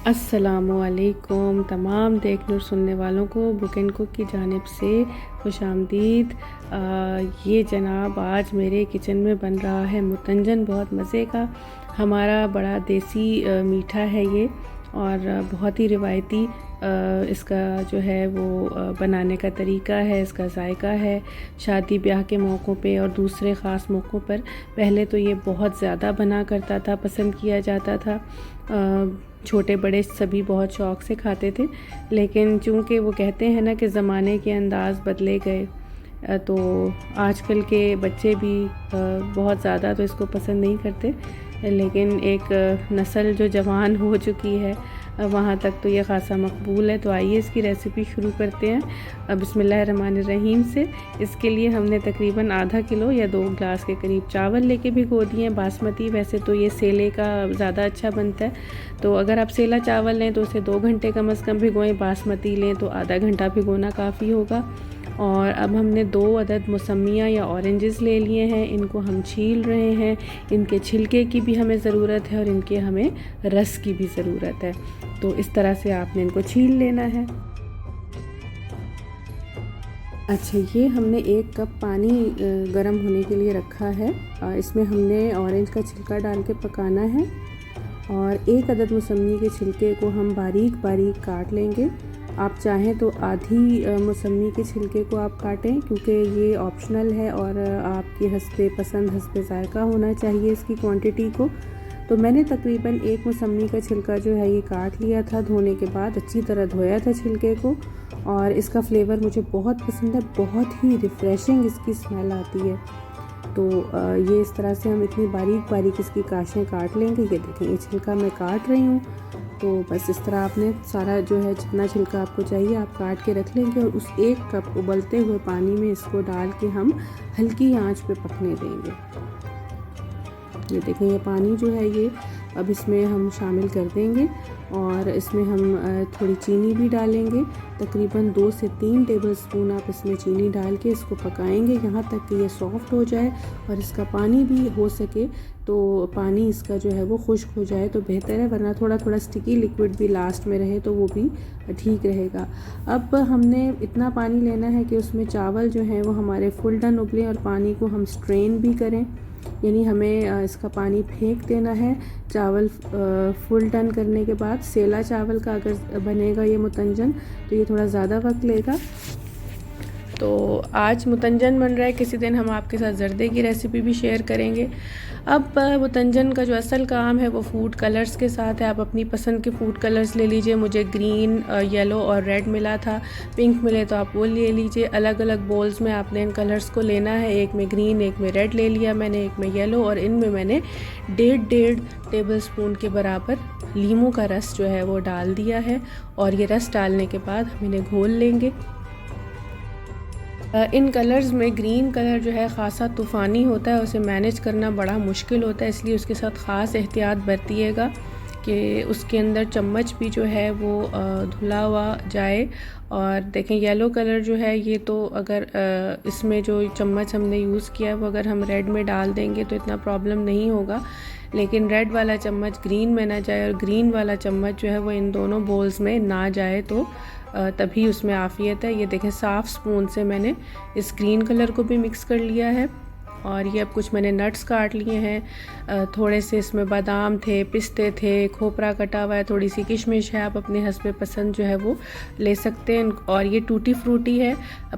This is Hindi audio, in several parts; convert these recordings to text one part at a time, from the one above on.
अस्सलामुअलैकुम तमाम देखने और सुनने वालों को बुक एंड कुक की जानिब से खुशामदीद। ये जनाब आज मेरे किचन में बन रहा है मुतंजन, बहुत मज़े का। हमारा बड़ा देसी मीठा है ये और बहुत ही रिवायती इसका जो है वो बनाने का तरीका है, इसका जायका है। शादी ब्याह के मौक़ों पे और दूसरे ख़ास मौक़ों पर पहले तो ये बहुत ज़्यादा बना करता था, पसंद किया जाता था। छोटे बड़े सभी बहुत शौक़ से खाते थे, लेकिन चूँकि वो कहते हैं ना कि ज़माने के अंदाज़ बदले गए, तो आजकल के बच्चे भी बहुत ज़्यादा तो इसको पसंद नहीं करते, लेकिन एक नस्ल जो जवान हो चुकी है वहाँ तक तो ये ख़ासा मकबूल है। तो आइए इसकी रेसिपी शुरू करते हैं बिस्मिल्लाहिर्रहमानिर्रहीम से। इसके लिए हमने तकरीबन आधा किलो या 2 गिलास के करीब चावल लेके भिगो दिए हैं बासमती। वैसे तो ये सेले का ज़्यादा अच्छा बनता है, तो अगर आप सेला चावल लें तो उसे 2 घंटे कम से कम भिगोएं, बासमती लें तो आधा घंटा भिगोना काफ़ी होगा। और अब हमने 2 अदद मौसमियाँ या ऑरेंजेस ले लिए हैं, इनको हम छील रहे हैं। इनके छिलके की भी हमें ज़रूरत है और इनके हमें रस की भी ज़रूरत है, तो इस तरह से आपने इनको छील लेना है। अच्छा, ये हमने 1 कप पानी गर्म होने के लिए रखा है। इसमें हमने ऑरेंज का छिलका डाल के पकाना है और 1 अदद मौसमी के छिलके को हम बारीक बारीक काट लेंगे। आप चाहें तो आधी मौसमी के छिलके को आप काटें, क्योंकि ये ऑप्शनल है और आपके हस्बे पसंद हस्बे ज़ायका होना चाहिए इसकी क्वांटिटी को। तो मैंने तकरीबन 1 मौसमी का छिलका जो है ये काट लिया था। धोने के बाद अच्छी तरह धोया था छिलके को, और इसका फ्लेवर मुझे बहुत पसंद है, बहुत ही रिफ़्रेशिंग इसकी स्मेल आती है। तो ये इस तरह से हम इतनी बारीक बारीक इसकी काशें काट लेंगे। ये देखें, ये छिलका मैं काट रही हूँ, तो बस इस तरह आपने सारा जो है जितना छिलका आपको चाहिए आप काट के रख लेंगे। और उस 1 कप उबलते हुए पानी में इसको डाल के हम हल्की आंच पे पकने देंगे। ये देखें, ये पानी जो है ये अब इसमें हम शामिल कर देंगे और इसमें हम थोड़ी चीनी भी डालेंगे। तकरीबन 2 से 3 टेबलस्पून आप इसमें चीनी डाल के इसको पकाएंगे यहाँ तक कि ये सॉफ़्ट हो जाए, और इसका पानी भी हो सके तो पानी इसका जो है वो खुश्क हो जाए तो बेहतर है, वरना थोड़ा थोड़ा स्टिकी लिक्विड भी लास्ट में रहे तो वो भी ठीक रहेगा। अब हमने इतना पानी लेना है कि उसमें चावल जो हैं वो हमारे फुल डन उबलें और पानी को हम स्ट्रेन भी करें, यानी हमें इसका पानी फेंक देना है। चावल फुल टर्न करने के बाद सेला चावल का अगर बनेगा ये मुतंजन तो ये थोड़ा ज़्यादा वक्त लेगा। तो आज मुतंजन बन रहा है, किसी दिन हम आपके साथ ज़र्दे की रेसिपी भी शेयर करेंगे। अब मुतंजन का जो असल काम है वो फूड कलर्स के साथ है। आप अपनी पसंद के फूड कलर्स ले लीजिए। मुझे ग्रीन, येलो और रेड मिला था, पिंक मिले तो आप वो ले लीजिए। अलग अलग बोल्स में आपने इन कलर्स को लेना है, एक में ग्रीन एक में रेड ले लिया मैंने, एक में येलो, और इनमें मैंने 1.5 टेबलस्पून के बराबर लीमू का रस जो है वो डाल दिया है। और ये रस डालने के बाद हम इन्हें घोल लेंगे। इन कलर्स में ग्रीन कलर जो है ख़ासा तूफ़ानी होता है, उसे मैनेज करना बड़ा मुश्किल होता है, इसलिए उसके साथ ख़ास एहतियात बरतिएगा कि उसके अंदर चम्मच भी जो है वो धुला हुआ जाए। और देखें, येलो कलर जो है ये तो अगर इसमें जो चम्मच हमने यूज़ किया है वो अगर हम रेड में डाल देंगे तो इतना प्रॉब्लम नहीं होगा, लेकिन रेड वाला चम्मच ग्रीन में ना जाए और ग्रीन वाला चम्मच जो है वो इन दोनों बोल्स में ना जाए तो तभी उसमें आफ़ियत है। ये देखें, साफ़ स्पून से मैंने इस ग्रीन कलर को भी मिक्स कर लिया है। और ये अब कुछ मैंने नट्स काट लिए हैं, थोड़े से इसमें बादाम थे, पिस्ते थे, खोपरा कटा हुआ है, थोड़ी सी किशमिश है, आप अपने हस्बे पसंद जो है वो ले सकते हैं। और ये टूटी फ्रूटी है।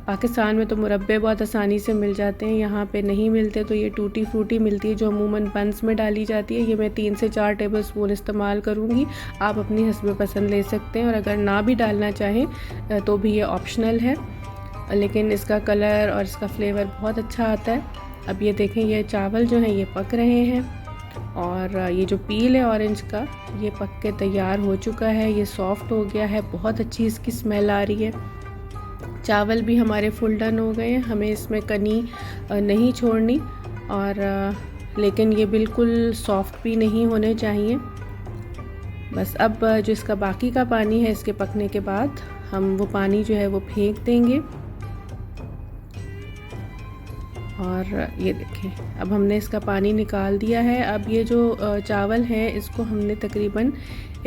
पाकिस्तान में तो मुरब्बे बहुत आसानी से मिल जाते हैं, यहाँ पे नहीं मिलते, तो ये टूटी फ्रूटी मिलती है जो अमूमन बंस में डाली जाती है। ये मैं 3 से 4 टेबलस्पून इस्तेमाल करूँगी, आप अपनी हस्बे पसंद ले सकते हैं, और अगर ना भी डालना चाहें तो भी ये ऑप्शनल है, लेकिन इसका कलर और इसका फ्लेवर बहुत अच्छा आता है। अब ये देखें, ये चावल जो हैं ये पक रहे हैं और ये जो पील है ऑरेंज का ये पक के तैयार हो चुका है, ये सॉफ़्ट हो गया है, बहुत अच्छी इसकी स्मेल आ रही है। चावल भी हमारे फुल डन हो गए हैं, हमें इसमें कनी नहीं छोड़नी, और लेकिन ये बिल्कुल सॉफ़्ट भी नहीं होने चाहिए। बस अब जो इसका बाकी का पानी है इसके पकने के बाद हम वो पानी जो है वो फेंक देंगे। और ये देखें अब हमने इसका पानी निकाल दिया है। अब ये जो चावल है इसको हमने तकरीबन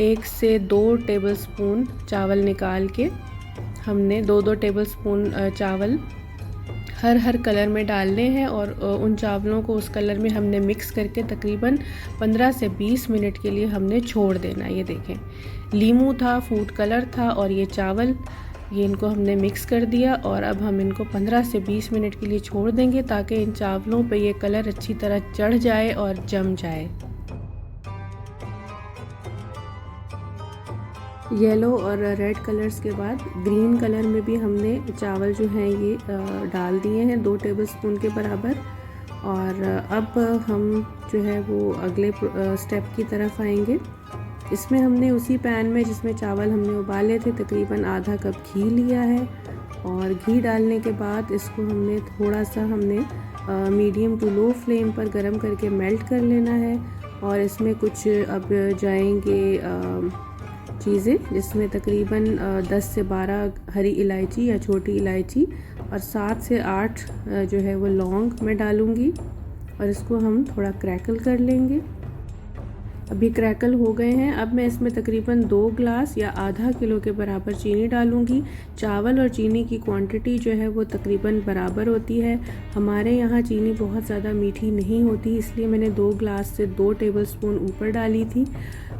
1 से 2 टेबलस्पून चावल निकाल के हमने 2-2 टेबलस्पून चावल हर कलर में डालने हैं और उन चावलों को उस कलर में हमने मिक्स करके तकरीबन 15 से 20 मिनट के लिए हमने छोड़ देना। ये देखें लीमू था, फूड कलर था और ये चावल, ये इनको हमने मिक्स कर दिया और अब हम इनको 15 से 20 मिनट के लिए छोड़ देंगे ताकि इन चावलों पे ये कलर अच्छी तरह चढ़ जाए और जम जाए। येलो और रेड कलर्स के बाद ग्रीन कलर में भी हमने चावल जो हैं ये डाल दिए हैं 2 टेबलस्पून के बराबर। और अब हम जो है वो अगले स्टेप की तरफ आएंगे। इसमें हमने उसी पैन में जिसमें चावल हमने उबाले थे तकरीबन आधा कप घी लिया है और घी डालने के बाद इसको हमने थोड़ा सा मीडियम टू लो फ्लेम पर गरम करके मेल्ट कर लेना है। और इसमें कुछ अब जाएंगे चीज़ें जिसमें तकरीबन 10 से 12 हरी इलायची या छोटी इलायची और 7 से 8 जो है वो लौंग मैं डालूँगी और इसको हम थोड़ा क्रैकल कर लेंगे। अभी क्रैकल हो गए हैं। अब मैं इसमें तकरीबन 2 ग्लास या आधा किलो के बराबर चीनी डालूँगी। चावल और चीनी की क्वांटिटी जो है वो तकरीबन बराबर होती है। हमारे यहाँ चीनी बहुत ज़्यादा मीठी नहीं होती, इसलिए मैंने 2 ग्लास से 2 टेबलस्पून ऊपर डाली थी।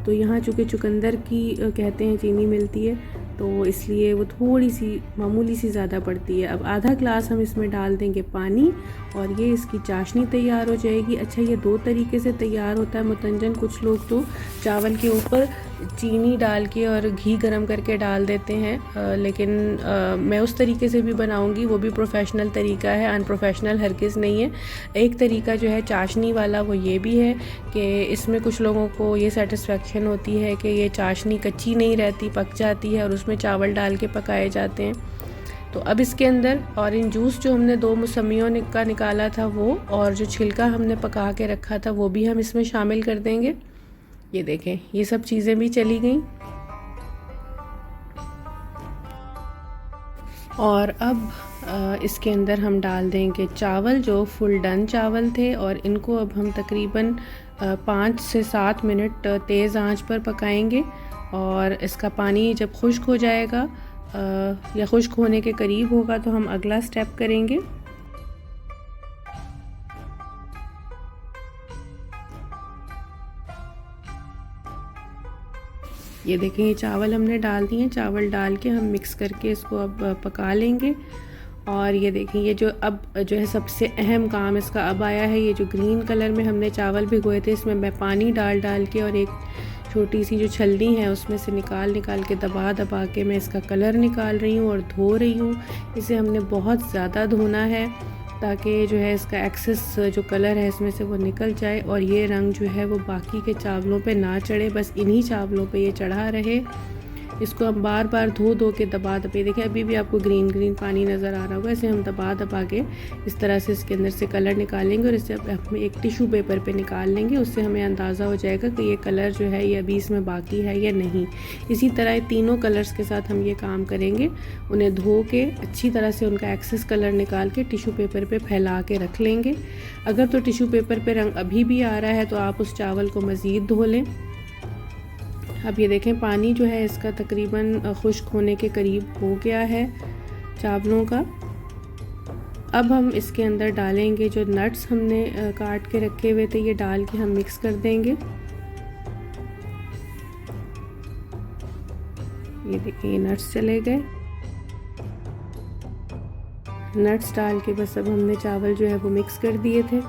तो यहाँ चूँकि चुकंदर की कहते हैं चीनी मिलती है तो इसलिए वो थोड़ी सी मामूली सी ज़्यादा पड़ती है। अब आधा ग्लास हम इसमें डाल देंगे पानी और ये इसकी चाशनी तैयार हो जाएगी। अच्छा, ये 2 तरीके से तैयार होता है मुतंजन। कुछ लोग तो चावल के ऊपर चीनी डाल के और घी गरम करके डाल देते हैं, लेकिन मैं उस तरीके से भी बनाऊंगी, वो भी प्रोफेशनल तरीका है, अनप्रोफेशनल हरगिज़ नहीं है। एक तरीका जो है चाशनी वाला वो ये भी है कि इसमें कुछ लोगों को ये सेटिस्फेक्शन होती है कि ये चाशनी कच्ची नहीं रहती, पक जाती है और उसमें चावल डाल के पकाए जाते हैं। तो अब इसके अंदर ऑरेंज जूस जो हमने 2 मौसमियों का निकाला था वो और जो छिलका हमने पका के रखा था वो भी हम इसमें शामिल कर देंगे। ये देखें ये सब चीज़ें भी चली गई। और अब इसके अंदर हम डाल देंगे चावल जो फुल डन चावल थे और इनको अब हम तकरीबन 5 से 7 मिनट तेज़ आंच पर पकाएंगे। और इसका पानी जब खुश्क हो जाएगा या खुश्क होने के करीब होगा तो हम अगला स्टेप करेंगे। ये देखें ये चावल हमने डाल दिए। चावल डाल के हम मिक्स करके इसको अब पका लेंगे। और ये देखें ये जो अब जो है सबसे अहम काम इसका अब आया है। ये जो ग्रीन कलर में हमने चावल भिगोए थे इसमें मैं पानी डाल के और एक छोटी सी जो छलनी है उसमें से निकाल के दबा के मैं इसका कलर निकाल रही हूँ और धो रही हूँ। इसे हमने बहुत ज़्यादा धोना है ताकि जो है इसका एक्सेस जो कलर है इसमें से वो निकल जाए और ये रंग जो है वो बाकी के चावलों पे ना चढ़े, बस इन्हीं चावलों पे ये चढ़ा रहे। इसको हम बार बार धो के दबा देखिए अभी भी आपको ग्रीन पानी नज़र आ रहा होगा। इसे हम दबा के इस तरह से इसके अंदर से कलर निकालेंगे और इसे हम एक टिश्यू पेपर पे निकाल लेंगे। उससे हमें अंदाज़ा हो जाएगा कि ये कलर जो है ये अभी इसमें बाकी है या नहीं। इसी तरह तीनों कलर्स के साथ हम ये काम करेंगे। उन्हें धो के अच्छी तरह से उनका एक्सेस कलर निकाल के टिश्यू पेपर पर फैला के रख लेंगे। अगर तो टिश्यू पेपर पर रंग अभी भी आ रहा है तो आप उस चावल को मज़ीद धो लें। अब ये देखें पानी जो है इसका तकरीबन खुश्क होने के करीब हो गया है चावलों का। अब हम इसके अंदर डालेंगे जो नट्स हमने काट के रखे हुए थे, ये डाल के हम मिक्स कर देंगे। ये देखिए ये नट्स चले गए। नट्स डाल के बस अब हमने चावल जो है वो मिक्स कर दिए थे।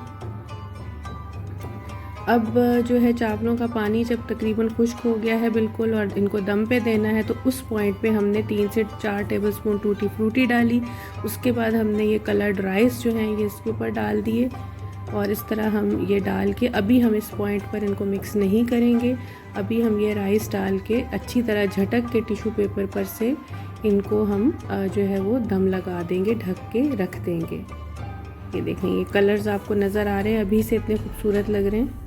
अब जो है चावलों का पानी जब तकरीबन खुश्क हो गया है बिल्कुल और इनको दम पे देना है तो उस पॉइंट पे हमने 3 से 4 टेबलस्पून टूटी फ्रूटी डाली। उसके बाद हमने ये कलर्ड राइस जो हैं ये इसके ऊपर डाल दिए और इस तरह हम ये डाल के अभी हम इस पॉइंट पर इनको मिक्स नहीं करेंगे। अभी हम ये राइस डाल के अच्छी तरह झटक के टिश्यू पेपर पर से इनको हम जो है वो दम लगा देंगे, ढक के रख देंगे। ये देखें ये कलर्स आपको नज़र आ रहे हैं, अभी से इतने खूबसूरत लग रहे हैं।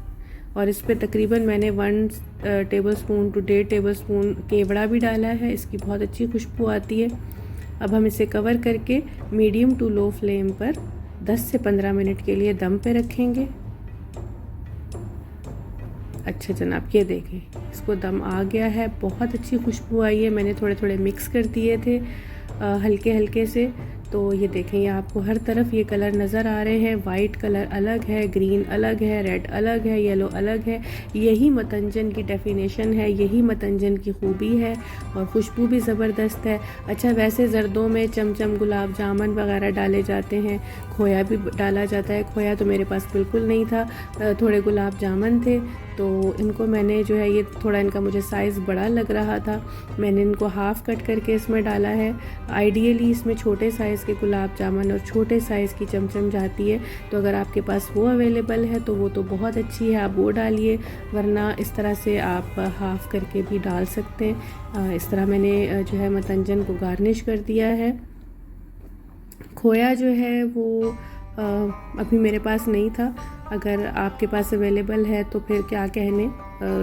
और इस पे तकरीबन मैंने 1 टेबलस्पून टू 1.5 टेबलस्पून केवड़ा भी डाला है, इसकी बहुत अच्छी खुशबू आती है। अब हम इसे कवर करके मीडियम टू लो फ्लेम पर 10 से 15 मिनट के लिए दम पे रखेंगे। अच्छा जनाब, ये देखें, इसको दम आ गया है, बहुत अच्छी खुशबू आई है। मैंने थोड़े थोड़े मिक्स कर दिए थे हल्के हल्के से। तो ये देखें, ये आपको हर तरफ ये कलर नज़र आ रहे हैं। वाइट कलर अलग है, ग्रीन अलग है, रेड अलग है, येलो अलग है। यही मतंजन की डेफिनेशन है, यही मतंजन की खूबी है, और खुशबू भी ज़बरदस्त है। अच्छा, वैसे ज़र्दों में चमचम, गुलाब जामुन वगैरह डाले जाते हैं, खोया भी डाला जाता है। खोया तो मेरे पास बिल्कुल नहीं था, थोड़े गुलाब जामुन थे, तो इनको मैंने जो है, ये थोड़ा इनका मुझे साइज़ बड़ा लग रहा था, मैंने इनको हाफ़ कट करके इसमें डाला है। आइडियली इसमें छोटे साइज़ के गुलाब जामुन और छोटे साइज़ की चमचम जाती है, तो अगर आपके पास वो अवेलेबल है तो वो तो बहुत अच्छी है, आप वो डालिए, वरना इस तरह से आप हाफ़ करके भी डाल सकते हैं। इस तरह मैंने जो है मतंजन को गार्निश कर दिया है। खोया जो है वो अभी मेरे पास नहीं था, अगर आपके पास अवेलेबल है तो फिर क्या कहने,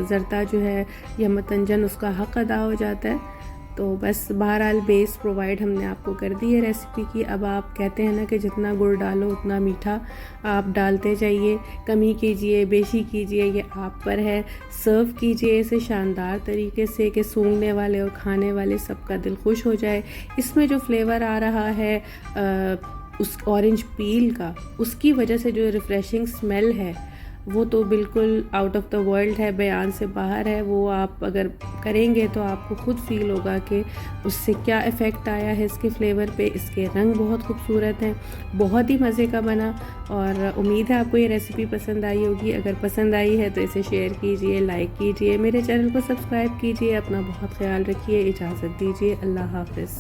ज़रदा जो है या मतंजन उसका हक़ अदा हो जाता है। तो बस बहरहाल बेस प्रोवाइड हमने आपको कर दी है रेसिपी की। अब आप कहते हैं ना कि जितना गुड़ डालो उतना मीठा, आप डालते जाइए, कमी कीजिए, बेशी कीजिए, ये आप पर है। सर्व कीजिए इसे शानदार तरीके से कि सूंघने वाले और खाने वाले सबका दिल खुश हो जाए। इसमें जो फ्लेवर आ रहा है उस ऑरेंज पील का, उसकी वजह से जो रिफ़्रेशिंग स्मेल है वो तो बिल्कुल आउट ऑफ द वर्ल्ड है, बयान से बाहर है। वो आप अगर करेंगे तो आपको खुद फील होगा कि उससे क्या इफ़ेक्ट आया है इसके फ्लेवर पे। इसके रंग बहुत खूबसूरत हैं, बहुत ही मज़े का बना, और उम्मीद है आपको ये रेसिपी पसंद आई होगी। अगर पसंद आई है तो इसे शेयर कीजिए, लाइक कीजिए, मेरे चैनल को सब्सक्राइब कीजिए। अपना बहुत ख्याल रखिए, इजाज़त दीजिए, अल्लाह हाफ़िज़।